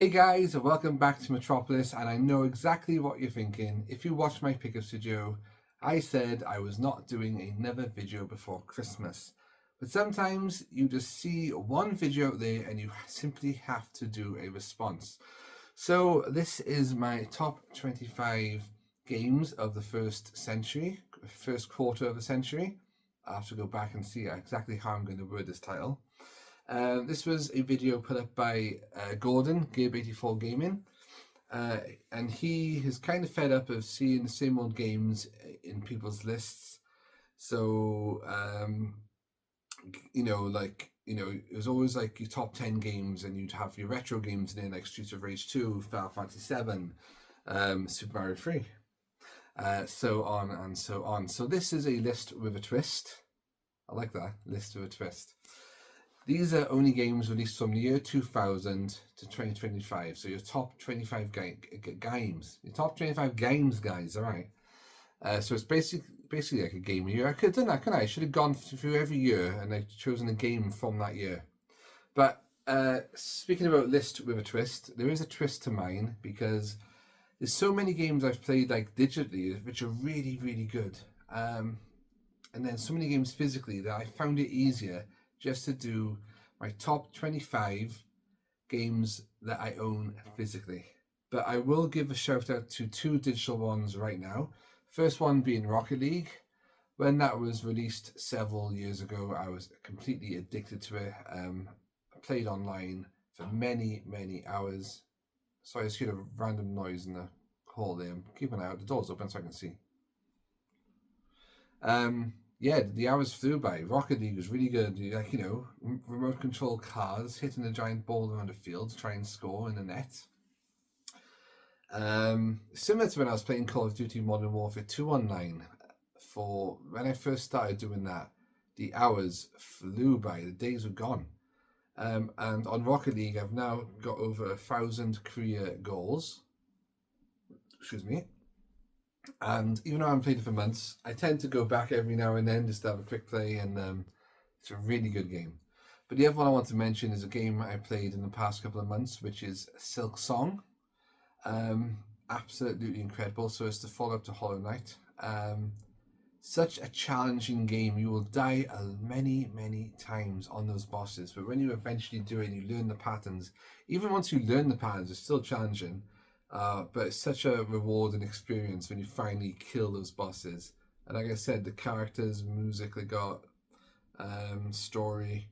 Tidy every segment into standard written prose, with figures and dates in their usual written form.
Hey guys, and welcome back to Metropolis, and I know exactly what you're thinking. If you watched my pickup video, I said I was not doing another video before Christmas. But sometimes you just see one video out there and you simply have to do a response. So this is my top 25 games of the first quarter of the century. I have to go back and see exactly how I'm going to word this title. This was a video put up by Gordon, Gabe84 Gaming, and he is kind of fed up of seeing the same old games in people's lists. So, it was always like your top 10 games, and you'd have your retro games in there, like Streets of Rage 2, Final Fantasy 7, Super Mario 3, so on and so on. So, this is a list with a twist. I like that, list with a twist. These are only games released from the year 2000 to 2025. So your top 25 games. Your top 25 games, guys, all right? So it's basically like a game a year. I could have done that, couldn't I? I should have gone through every year and like chosen a game from that year. But speaking about list with a twist, there is a twist to mine because there's so many games I've played like digitally which are really, really good. And then so many games physically that I found it easier just to do my top 25 games that I own physically. But I will give a shout out to two digital ones right now. First one being Rocket League. When that was released several years ago, I was completely addicted to it. I played online for many, many hours. Sorry, I just heard a random noise in the hall there. I'm keeping an eye out. The door's open so I can see. The hours flew by. Rocket League was really good. Remote control cars hitting a giant ball around the field to try and score in the net. Similar to when I was playing Call of Duty Modern Warfare 2 online. For when I first started doing that, the hours flew by. The days were gone. And on Rocket League, I've now got over 1,000 career goals. Excuse me. And even though I haven't played it for months, I tend to go back every now and then just to have a quick play, and it's a really good game. But the other one I want to mention is a game I played in the past couple of months, which is Silk Song. Absolutely incredible. So it's the follow-up to Hollow Knight. Such a challenging game. You will die many, many times on those bosses, but when you eventually do it and you learn the patterns, even once you learn the patterns, it's still challenging. But it's such a rewarding experience when you finally kill those bosses. And like I said, the characters, music they got, story,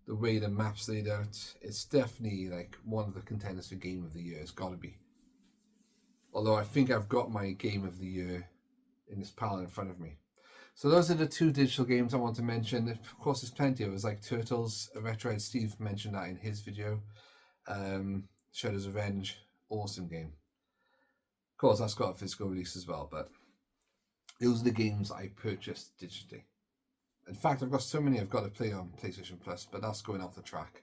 the way the map's laid out, it's definitely like one of the contenders for Game of the Year. It's got to be. Although I think I've got my Game of the Year in this pile in front of me. So those are the two digital games I want to mention. Of course, there's plenty of others like Turtles, Retrohead Steve mentioned that in his video. Shredder's Revenge, awesome game. Of course, that's got a physical release as well, but those are the games I purchased digitally. In fact, I've got so many I've got to play on PlayStation Plus, but that's going off the track.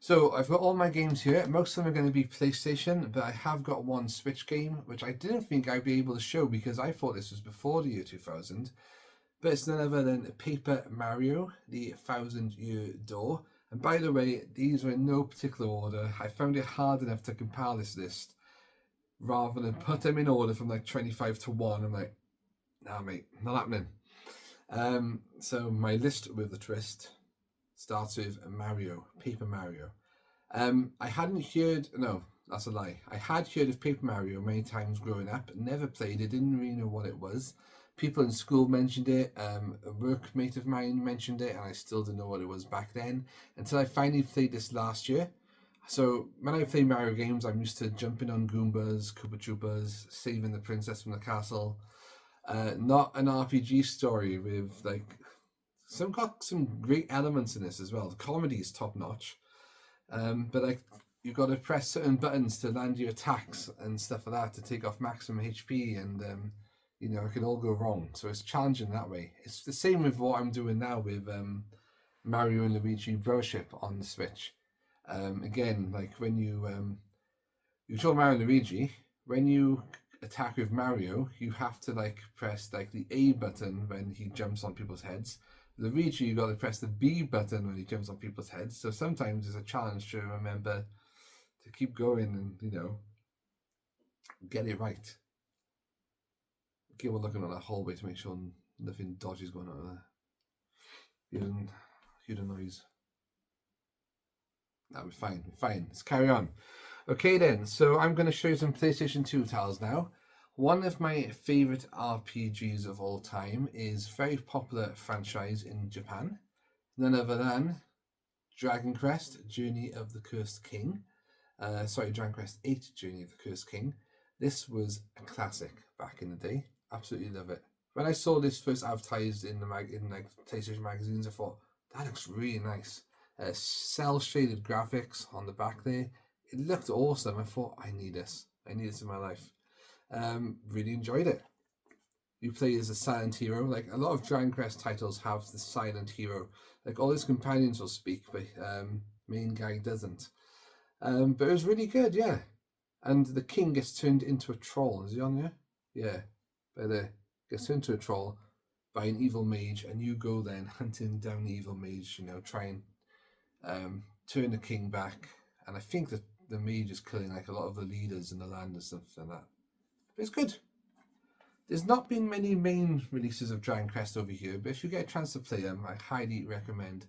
So I've got all my games here. Most of them are going to be PlayStation, but I have got one Switch game, which I didn't think I'd be able to show because I thought this was before the year 2000. But it's none other than Paper Mario, the 1,000-Year Door. And by the way, these are in no particular order. I found it hard enough to compile this list rather than put them in order from like 25 to 1. I'm like, nah, mate, not happening. So my list with the twist starts with Paper Mario. I hadn't heard, no, that's a lie. I had heard of Paper Mario many times growing up, never played it, didn't really know what it was. People in school mentioned it, a workmate of mine mentioned it, and I still didn't know what it was back then until I finally played this last year. So when I play Mario games, I'm used to jumping on Goombas, Koopa Troopas, saving the princess from the castle. Not an RPG story with like got some great elements in this as well. The comedy is top notch, but like you've got to press certain buttons to land your attacks and stuff like that to take off maximum HP, and it can all go wrong. So it's challenging that way. It's the same with what I'm doing now with Mario and Luigi Broship on the Switch. Again, like when you control Mario and Luigi, when you attack with Mario, you have to like press like the A button when he jumps on people's heads. Luigi, you got to press the B button when he jumps on people's heads. So sometimes it's a challenge to remember to keep going and, you know, get it right. Keep on looking at that hallway to make sure nothing dodgy is going on there. Hear the noise. No, we're fine. We're fine. Let's carry on. Okay then, so I'm going to show you some PlayStation 2 titles now. One of my favourite RPGs of all time is a very popular franchise in Japan. None other than Dragon Quest, Journey of the Cursed King. Dragon Quest 8, Journey of the Cursed King. This was a classic back in the day. Absolutely love it. When I saw this first advertised in like PlayStation magazines, I thought, that looks really nice. Cell shaded graphics on the back there. It looked awesome. I thought, I need this. I need this in my life. Really enjoyed it. You play as a silent hero. Like a lot of Dragon Quest titles have the silent hero. Like all his companions will speak, but main guy doesn't. But it was really good, yeah. And the king gets turned into a troll. Is he on there? Yeah. Gets turned into a troll by an evil mage, and you go then hunting down the evil mage, you know, try and turn the king back. And I think that the mage is killing like a lot of the leaders in the land and stuff like that. But it's good. There's not been many main releases of Dragon Quest over here, but if you get a chance to play them, I highly recommend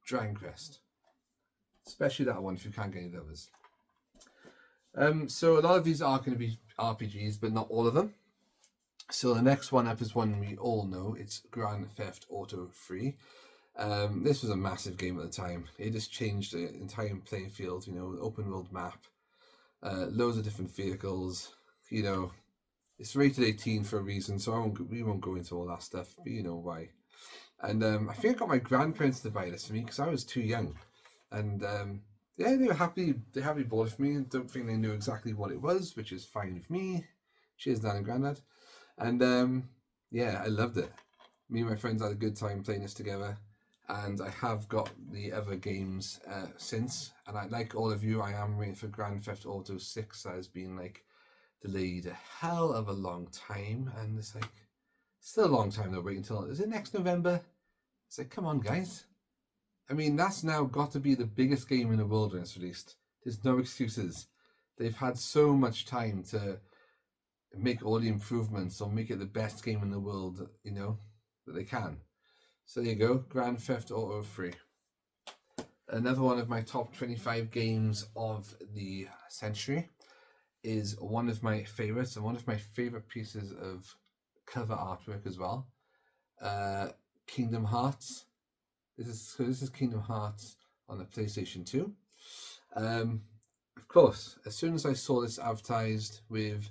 Dragon Quest. Especially that one if you can't get any of the others. So a lot of these are going to be RPGs, but not all of them. So the next one up is one we all know. It's Grand Theft Auto 3. This was a massive game at the time. It just changed the entire playing field, you know, open world map, loads of different vehicles, you know. It's rated 18 for a reason, so we won't go into all that stuff, but you know why. And I think I got my grandparents to buy this for me because I was too young. And yeah, they were happy. They happily bought it for me. I don't think they knew exactly what it was, which is fine with me. Cheers, Dad and Grandad. And yeah, I loved it. Me and my friends had a good time playing this together. And I have got the other games since. And like all of you, I am waiting for Grand Theft Auto 6. That has been like delayed a hell of a long time. And it's like, still a long time though, waiting until, is it next November? It's like, come on, guys. I mean, that's now got to be the biggest game in the world when it's released. There's no excuses. They've had so much time to make all the improvements or make it the best game in the world, you know, that they can. So there you go, Grand Theft Auto 3. Another one of my top 25 games of the century is one of my favorites and one of my favorite pieces of cover artwork as well. Kingdom Hearts. This is Kingdom Hearts on the PlayStation 2. Of course, as soon as I saw this advertised with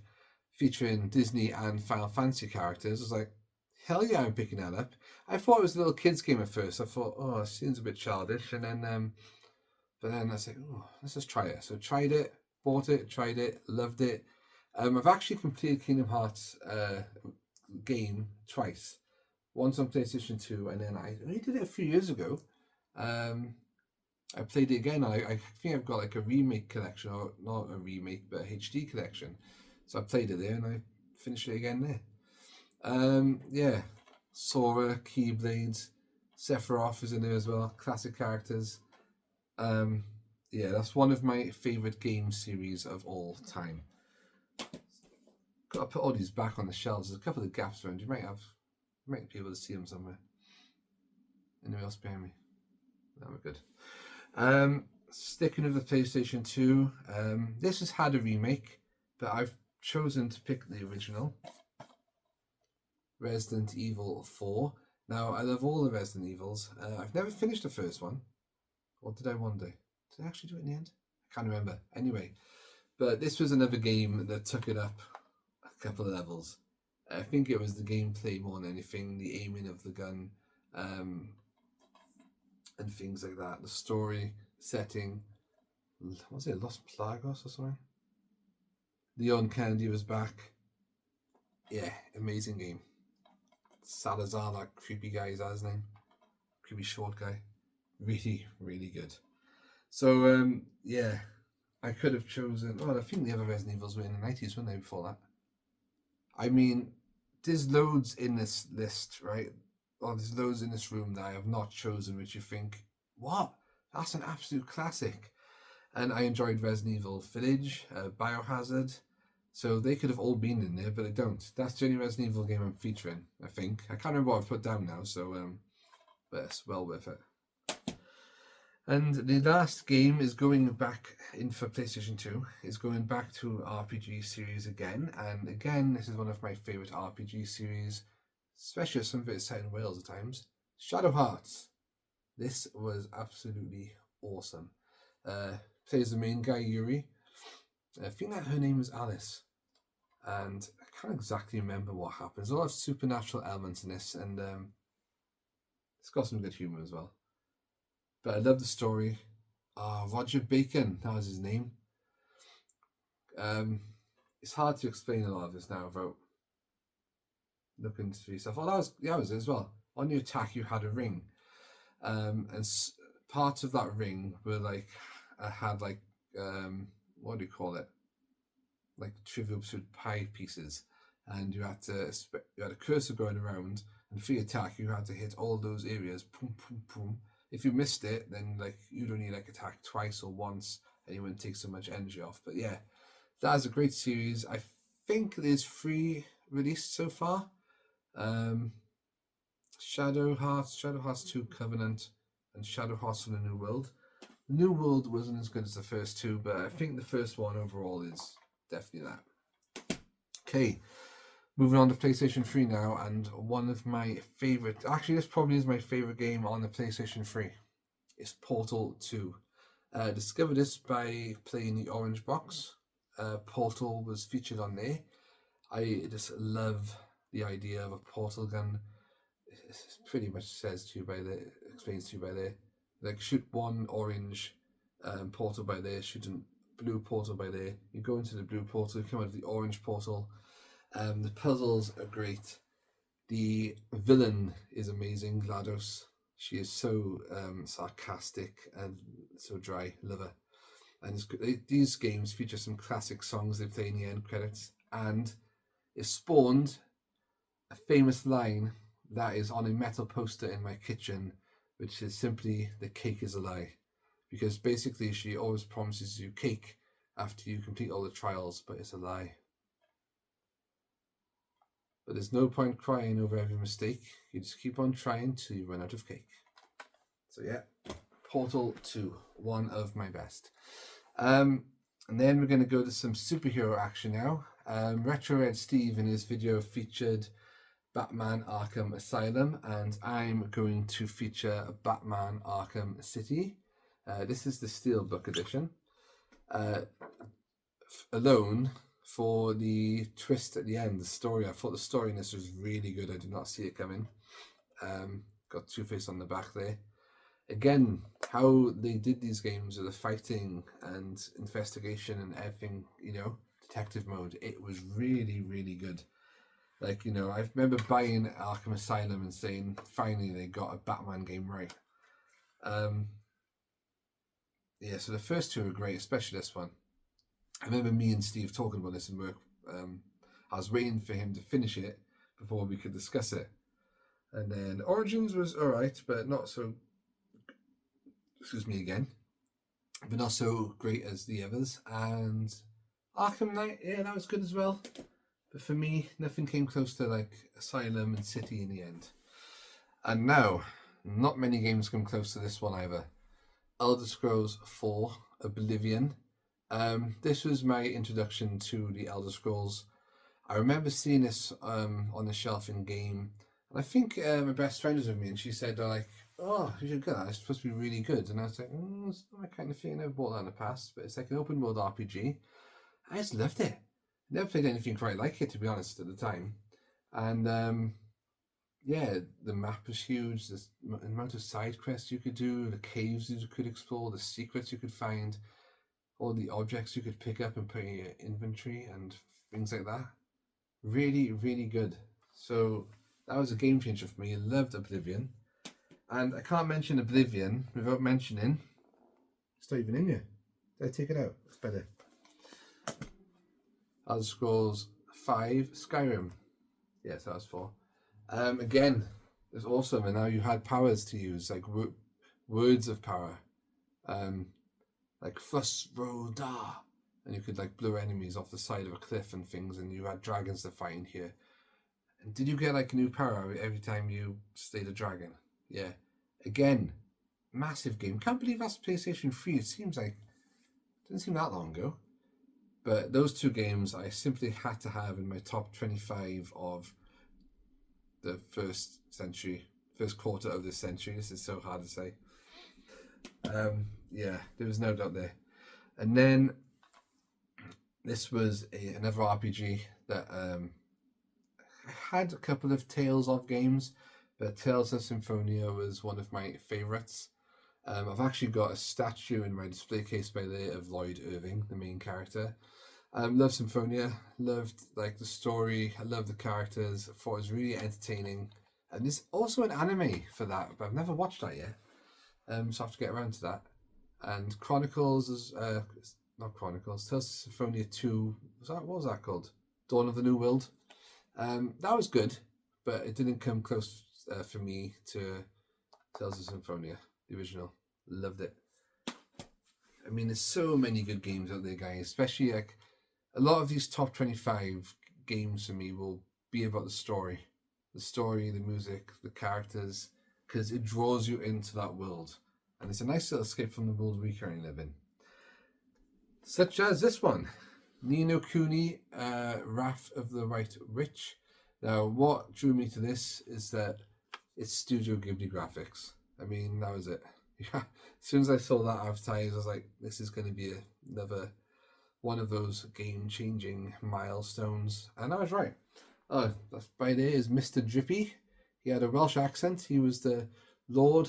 featuring Disney and Final Fantasy characters, I was like, hell yeah, I'm picking that up. I thought it was a little kids game at first. I thought, oh, it seems a bit childish. And then, but then I said, oh, let's just try it. So tried it, bought it, tried it, loved it. I've actually completed Kingdom Hearts game twice. Once on PlayStation 2, and then I only did it a few years ago. I played it again. I think I've got like a remake collection, or not a remake, but a HD collection. So I played it there, and I finished it again there. Yeah, Sora, Keyblades, Sephiroth is in there as well. Classic characters. Yeah, that's one of my favorite game series of all time. Got to put all these back on the shelves. There's a couple of gaps around. You might be able to see them somewhere. Anyone else behind me? No, we're good. Sticking with the PlayStation 2, this has had a remake, but I've chosen to pick the original. Resident Evil 4. Now, I love all the Resident Evils. I've never finished the first one. Or did I one day? Did I actually do it in the end? I can't remember. Anyway, but this was another game that took it up a couple of levels. I think it was the gameplay more than anything, the aiming of the gun, and things like that. The story, setting, was it Los Plagos or something? Leon Kennedy was back. Yeah, amazing game. Salazar, that creepy guy, is that his name? Creepy short guy. Really, really good. So, yeah, I could have chosen, well, I think the other Resident Evils were in the 90s, weren't they, before that? I mean, there's loads in this list, right? Or there's loads in this room that I have not chosen, which you think, what? That's an absolute classic. And I enjoyed Resident Evil Village, Biohazard. So they could have all been in there, but they don't. That's the only Resident Evil game I'm featuring, I think. I can't remember what I've put down now, so but it's well worth it. And the last game is going back in for PlayStation 2. Is going back to RPG series again, and again, this is one of my favourite RPG series, especially as some of it is set in Wales at times. Shadow Hearts. This was absolutely awesome. Plays the main guy, Yuri. I think that her name is Alice, and I can't exactly remember what happens. There's a lot of supernatural elements in this, and it's got some good humour as well. But I love the story. Roger Bacon, that was his name. It's hard to explain a lot of this now without looking through stuff. Oh, that was it as well. On your attack, you had a ring, and part of that ring were like had like what do you call it? Like Trivial Pursuit pie pieces, and you had a cursor going around, and for your attack, you had to hit all those areas. Boom, boom, boom. If you missed it, then like you'd only like attack twice or once, and you wouldn't take so much energy off. But yeah, that is a great series. I think there's 3 released so far. Shadow Hearts 2 Covenant, and Shadow Hearts from the New World. The New World wasn't as good as the first 2, but I think the first one overall is definitely that. Okay, moving on to PlayStation 3 now, and one of my favourite, actually this probably is my favourite game on the PlayStation 3. It's Portal 2. Discovered this by playing the Orange Box. Portal was featured on there. I just love the idea of a portal gun. It pretty much explains to you by there. Like shoot one orange portal by there, shoot a blue portal by there. You go into the blue portal, you come out of the orange portal. The puzzles are great. The villain is amazing, GLaDOS. She is so sarcastic and so dry. Love her. And these games feature some classic songs they play in the end credits, and it spawned a famous line that is on a metal poster in my kitchen, which is simply "the cake is a lie," because basically she always promises you cake after you complete all the trials, but it's a lie. But there's no point crying over every mistake. You just keep on trying till you run out of cake. So yeah, Portal 2, one of my best. And then we're going to go to some superhero action now. Retro Red Steve in his video featured Batman Arkham Asylum, and I'm going to feature Batman Arkham City. This is the Steelbook edition. Alone for the twist at the end, the story. I thought the story in this was really good. I did not see it coming. Got Two-Face on the back there. Again, how they did these games with the fighting and investigation and everything, detective mode, it was really, really good. Like, I remember buying Arkham Asylum and saying, finally, they got a Batman game right. Yeah, so the first 2 are great, especially this one. I remember me and Steve talking about this in work. I was waiting for him to finish it before we could discuss it. And then Origins was alright, but not so... Excuse me again. But not so great as the others. And Arkham Knight, yeah, that was good as well. But for me, nothing came close to like Asylum and City in the end. And now, not many games come close to this one either. Elder Scrolls 4 Oblivion. This was my introduction to the Elder Scrolls. I remember seeing this on the shelf in game, and I think my best friend was with me, and she said, "Oh, you should get that. It's supposed to be really good." And I was like, "It's not my kind of thing. I never bought that in the past, but it's like an open world RPG. I just loved it. Never played anything quite like it, to be honest, at the time. And yeah, the map was huge. The amount of side quests you could do, the caves you could explore, the secrets you could find, all the objects you could pick up and put in your inventory and things like that. Really, really good. So that was a game changer for me. I loved Oblivion. And I can't mention Oblivion without mentioning... It's not even in here. Did I take it out? It's better. Elder Scrolls 5 Skyrim. Yes, that was 4. Again, it's awesome. And now you had powers to use, like words of power. like Frustroda, and you could like blow enemies off the side of a cliff and things, and you had dragons to fight in here. And did you get like a new power every time you slayed a dragon? Yeah. Again, massive game. Can't believe that's PlayStation 3. It seems like didn't seem that long ago. But those two games I simply had to have in my top 25 of the first quarter of this century. This is so hard to say. Yeah, there was no doubt there. And then this was another RPG that I had a couple of Tales of games, but Tales of Symphonia was one of my favourites. I've actually got a statue in my display case by there of Lloyd Irving, the main character. Loved Symphonia, loved like the story, I loved the characters, I thought it was really entertaining. And there's also an anime for that, but I've never watched that yet. So I have to get around to that. And Chronicles is not Chronicles, Tales of Symphonia 2. What was that called? Dawn of the New World. That was good, but it didn't come close for me to Tales of Symphonia, the original. Loved it. I mean, there's so many good games out there, guys. Especially like a lot of these top 25 games for me will be about the story, the music, the characters, because it draws you into that world, and it's a nice little escape from the world we currently live in. Such as this one, Ni no Kuni, Wrath of the White Witch. Now, what drew me to this is that it's Studio Ghibli graphics. I mean, that was it. Yeah. As soon as I saw that advertised, I was like, this is going to be another one of those game-changing milestones. And I was right. Oh, by there is Mr. Drippy. He had a Welsh accent. He was the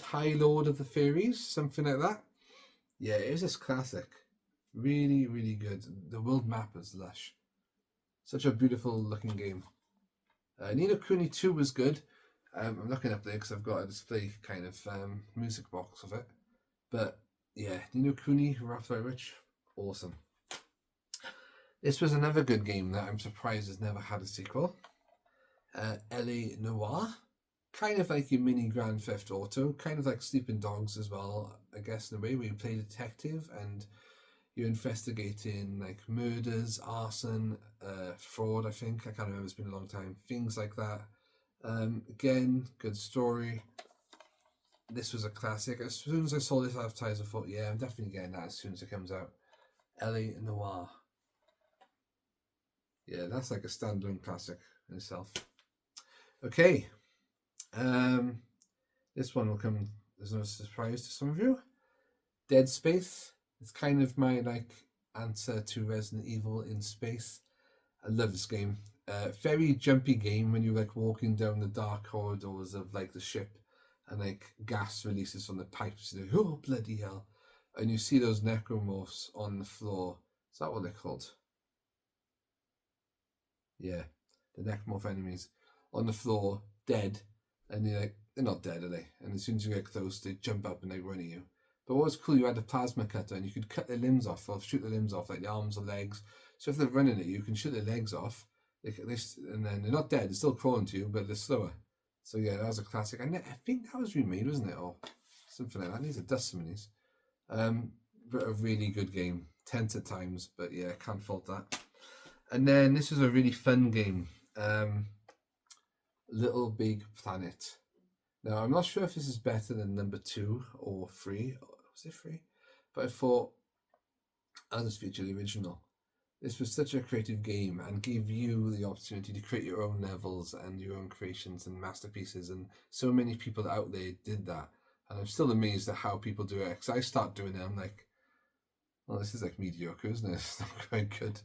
High Lord of the Fairies, something like that. Yeah, it was just classic. Really, really good. The world map is lush. Such a beautiful looking game. Ni no Kuni 2 was good. I'm looking up there because I've got a display kind of music box of it. But yeah, Ni no Kuni, Wrath of the Witch, awesome. This was another good game that I'm surprised has never had a sequel. L.A. Noire. Kind of like your mini Grand Theft Auto. Kind of like Sleeping Dogs as well, I guess, in a way, where you play detective and you're investigating like murders, arson, fraud, I think. I can't remember, it's been a long time. Things like that. Again, good story. This was a classic. As soon as I saw this advertised, I thought, yeah, I'm definitely getting that as soon as it comes out. L.A. Noire. Yeah, that's like a standalone classic in itself. Okay. This one will come as no surprise to some of you. Dead Space. It's kind of my like answer to Resident Evil in space. I love this game. Very jumpy game when you're like walking down the dark corridors of like the ship and like gas releases from the pipes. And oh bloody hell! And you see those necromorphs on the floor. Is that what they're called? Yeah, the necromorph enemies on the floor, dead, and you're like, they're not dead, are they? And as soon as you get close, they jump up and they run at you. But what was cool, you had a plasma cutter and you could cut their limbs off or shoot their limbs off, like the arms or legs. So if they're running at you, you can shoot their legs off, and then they're not dead, they're still crawling to you, but they're slower. So yeah, that was a classic. I think that was remade, wasn't it? Or something like that. I need to dust some of these. But a really good game. Tense at times, but yeah, can't fault that. And then this was a really fun game. Little Big Planet. Now, I'm not sure if this is better than number 2 or 3. Was it 3? But I thought I'll just feature the original. This was such a creative game and gave you the opportunity to create your own levels and your own creations and masterpieces. And so many people out there did that. And I'm still amazed at how people do it. Because I start doing it, I'm like, well, this is like mediocre, isn't it? It's not quite good.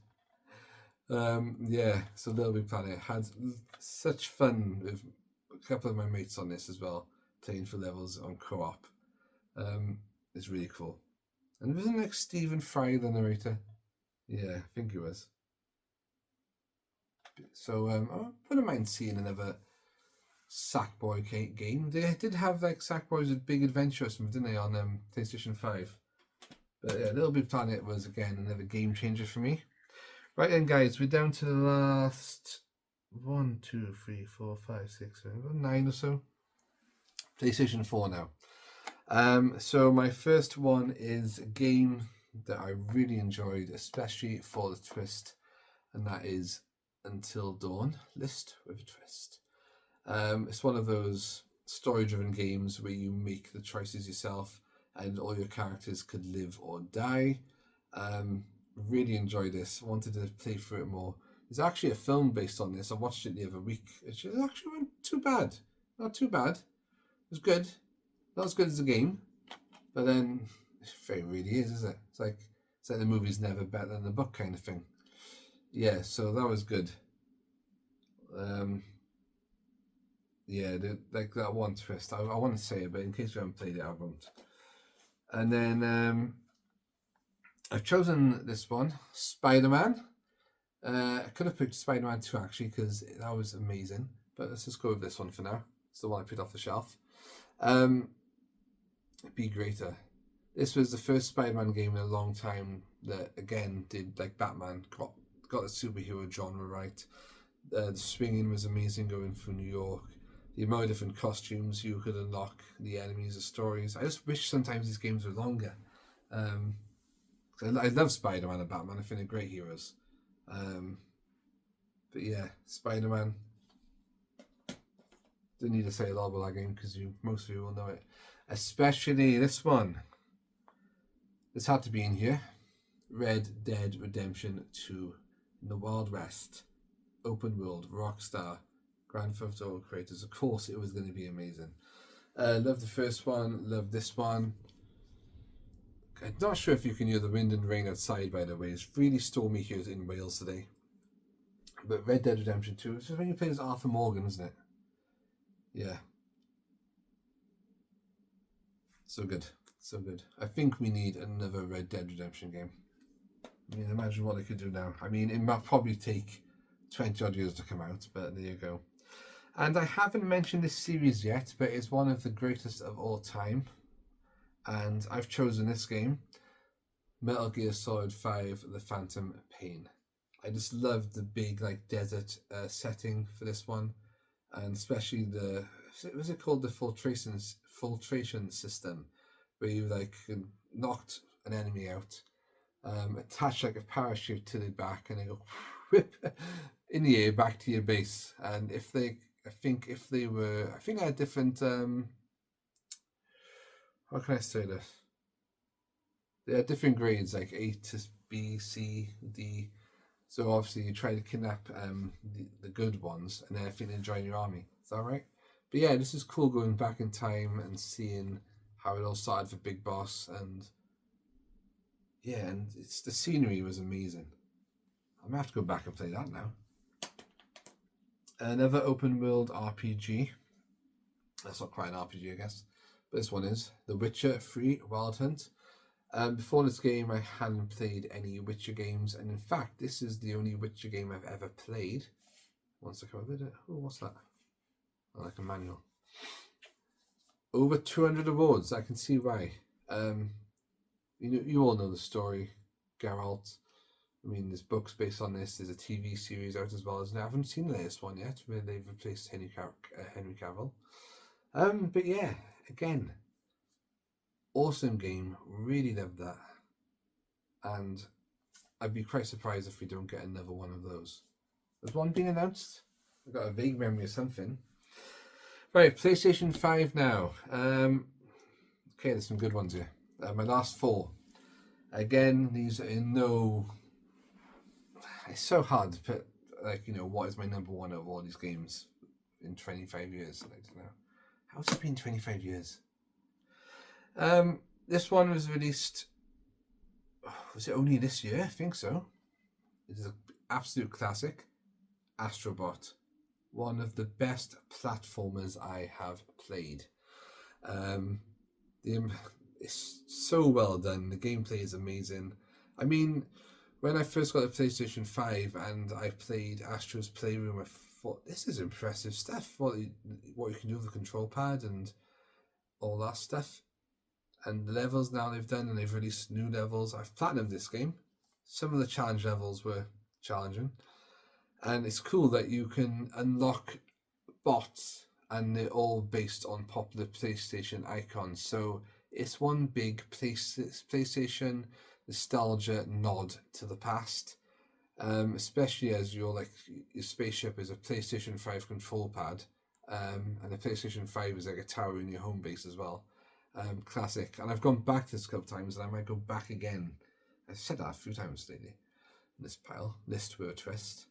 Yeah, so Little Big Planet had such fun with a couple of my mates on this as well, playing for levels on co-op. It's really cool. And wasn't like Stephen Fry the narrator? Yeah, I think he was. So I wouldn't mind seeing another Sackboy game. They did have like Sackboys with Big Adventure or something, didn't they, on PlayStation 5? But yeah, Little Big Planet was again another game changer for me. Right then, guys, we're down to the last 1, 2, 3, 4, 5, 6, 7, 9 or so. PlayStation 4 now. So my first one is a game that I really enjoyed, especially for the twist, and that is Until Dawn List with a Twist. It's one of those story-driven games where you make the choices yourself, and all your characters could live or die. Really enjoyed this. Wanted to play through it more. There's actually a film based on this. I watched it the other week. It actually wasn't too bad. Not too bad. It was good. Not as good as the game, but then it really is it? It's like the movie's never better than the book kind of thing. Yeah, so that was good. Yeah, like that one twist. I want to say it, but in case you haven't played it, I won't. And then I've chosen this one, Spider-Man. I could have picked Spider-Man 2 actually, because that was amazing. But let's just go with this one for now. It's the one I picked off the shelf. Be Greater. This was the first Spider-Man game in a long time that, again, did like Batman, got the superhero genre right. The swinging was amazing going through New York. The amount of different costumes you could unlock, the enemies, the stories. I just wish sometimes these games were longer. I love Spider-Man and Batman. I think they're great heroes. But yeah, Spider-Man. Don't need to say a lot about that game because most of you will know it. Especially this one. This had to be in here. Red Dead Redemption 2. In the Wild West. Open world. Rockstar. Grand Theft Auto creators. Of course it was going to be amazing. Love the first one. Love this one. I'm not sure if you can hear the wind and rain outside, by the way. It's really stormy here in Wales today. But Red Dead Redemption 2, this is when you play as Arthur Morgan, isn't it? Yeah. So good. So good. I think we need another Red Dead Redemption game. I mean, imagine what they could do now. I mean, it might probably take 20 odd years to come out, but there you go. And I haven't mentioned this series yet, but it's one of the greatest of all time. And I've chosen this game, Metal Gear Solid 5: The Phantom Pain. I just love the big like desert setting for this one, and especially was it called the filtration system, where you like knocked an enemy out, attach like a parachute to the back, and they go whip in the air back to your base. And I think I had different. How can I say this? They had different grades, like A to B, C, D. So obviously you try to kidnap the good ones, and then I think they join your army. Is that right? But yeah, this is cool going back in time and seeing how it all started for Big Boss, and yeah, and the scenery was amazing. I'm gonna have to go back and play that now. Another open world RPG. That's not quite an RPG, I guess, but this one is The Witcher 3: Wild Hunt. Before this game, I hadn't played any Witcher games, and in fact, this is the only Witcher game I've ever played. Once I come up with it, oh, what's that? I like a manual. Over 200 awards. I can see why. You all know the story, Geralt. I mean, there's books based on this. There's a TV series out as well. I haven't seen the latest one yet, where they've replaced Henry Cavill. But yeah, again, awesome game. Really loved that. And I'd be quite surprised if we don't get another one of those. There's one being announced. I've got a vague memory of something. Right, PlayStation 5 now. Okay, there's some good ones here. My last 4. Again, these are in no... It's so hard to put, what is my number one of all these games in 25 years? I don't know. How's it been 25 years? This one was released... Was it only this year? I think so. It is an absolute classic. Astrobot. One of the best platformers I have played. It's so well done. The gameplay is amazing. I mean, when I first got the PlayStation 5 and I played Astro's Playroom, I thought, this is impressive stuff. What you can do with the control pad and all that stuff. And the levels now they've done, and they've released new levels. I've platinumed this game. Some of the challenge levels were challenging. And it's cool that you can unlock bots, and they're all based on popular PlayStation icons. So it's one big PlayStation nostalgia nod to the past. Especially as your spaceship is a PlayStation 5 control pad, and the PlayStation 5 is like a tower in your home base as well. Classic. And I've gone back to this a couple of times, and I might go back again. I've said that a few times lately in this pile. List with a twist.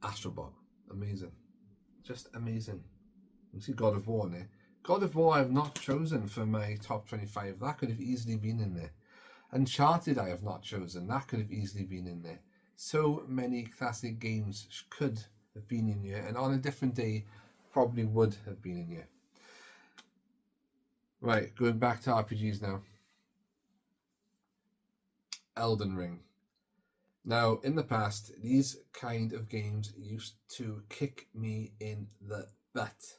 Astrobot, amazing, just amazing. You see God of War in there. God of War I have not chosen for my top 25. That could have easily been in there. Uncharted I have not chosen. That could have easily been in there. So many classic games could have been in here, and on a different day probably would have been in here. Right, going back to RPGs now. Elden Ring. Now, in the past, these kind of games used to kick me in the butt.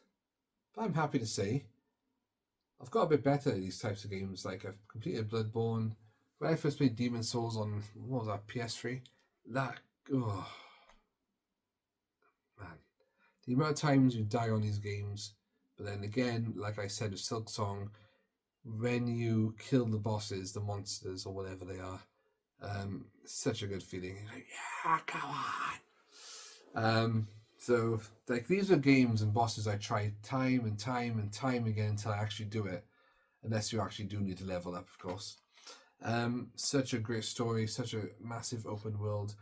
But I'm happy to say, I've got a bit better at these types of games. Like, I've completed Bloodborne. When I first played Demon's Souls on, what was that, PS3? Oh, man. The amount of times you die on these games, but then again, like I said with Silksong, when you kill the bosses, the monsters, or whatever they are, such a good feeling. You're like, yeah, come on. So like these are games and bosses I tried time and time and time again until I actually do it, unless you actually do need to level up, of course. Such a great story, such a massive open world.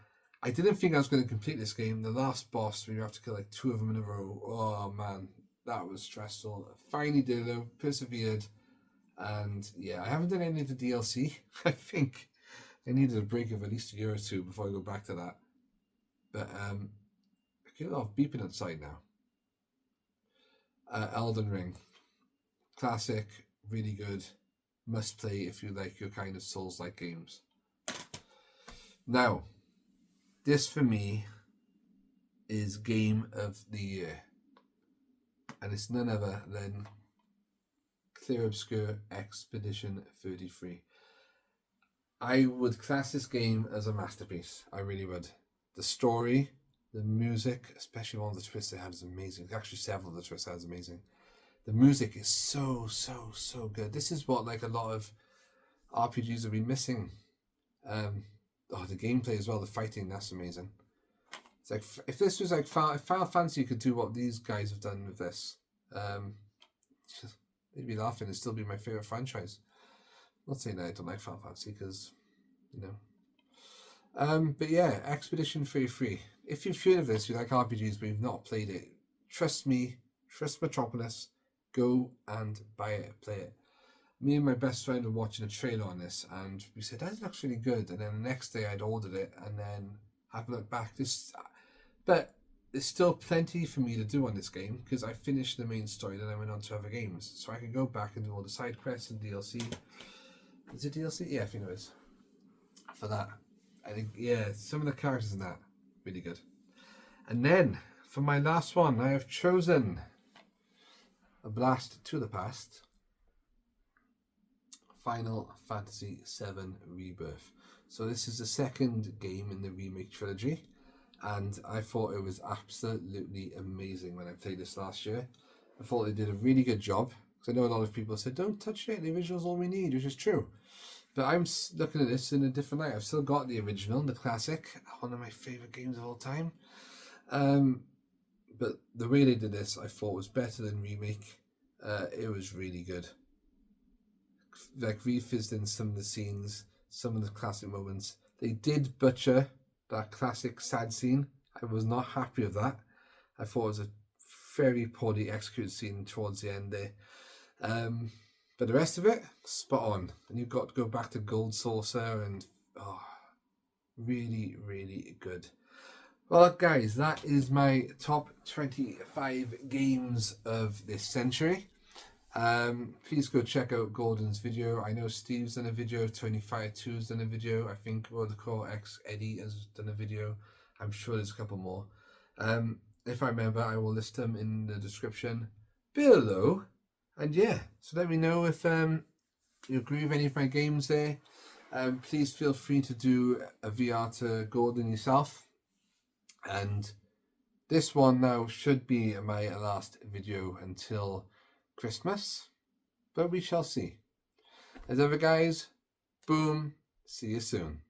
I didn't think I was going to complete this game. The last boss, where you have to kill like 2 of them in a row, oh man, that was stressful. Finally did it though, persevered, and yeah, I haven't done any of the DLC. I think I needed a break of at least a year or 2 before I go back to that. But I get a lot of beeping outside now. Elden Ring, classic, really good, must play if you like your kind of Souls-like games. Now, this for me is Game of the Year, and it's none other than Clear Obscure Expedition 33. I would class this game as a masterpiece. I really would. The story, the music, especially one of the twists it had, is amazing. Actually, several of the twists it had is amazing. The music is so good. This is what like a lot of RPGs have been missing. The gameplay as well, the fighting, that's amazing. It's like if this was like Final Fantasy could do what these guys have done with this, they'd be laughing. It'd still be my favorite franchise. I'm not saying that I don't like Final Fantasy because, you know. But yeah, Expedition 33. If you've heard of this, you like RPGs but you've not played it, trust me, trust Metropolis, go and buy it, play it. Me and my best friend were watching a trailer on this, and we said, that looks really good. And then the next day I'd ordered it, and then have looked back. But there's still plenty for me to do on this game, because I finished the main story, then I went on to other games. So I can go back and do all the side quests and DLC. Is it DLC? Yeah, I think it is. For that. I think, yeah, some of the characters in that, really good. And then, for my last one, I have chosen A Blast to the Past, Final Fantasy VII Rebirth. So this is the second game in the remake trilogy, and I thought it was absolutely amazing when I played this last year. I thought they did a really good job, because I know a lot of people said, don't touch it, the original's all we need, which is true. But I'm looking at this in a different light. I've still got the original, the classic, one of my favourite games of all time. But the way they did this, I thought was better than remake. It was really good. Like revisiting some of the scenes, some of the classic moments. They did butcher that classic sad scene. I was not happy with that. I thought it was a very poorly executed scene towards the end there. But the rest of it, spot on. And you've got to go back to Gold Saucer and really, really good. Well, guys, that is my top 25 games of this century. Please go check out Gordon's video. I know Steve's done a video, 25-2's done a video. I think Worldcore X Eddie has done a video. I'm sure there's a couple more. If I remember, I will list them in the description below. And yeah, so let me know if you agree with any of my games there. Please feel free to do a VR to Gordon yourself. And this one now should be my last video until Christmas, but we shall see. As ever, guys, Boom. See you soon.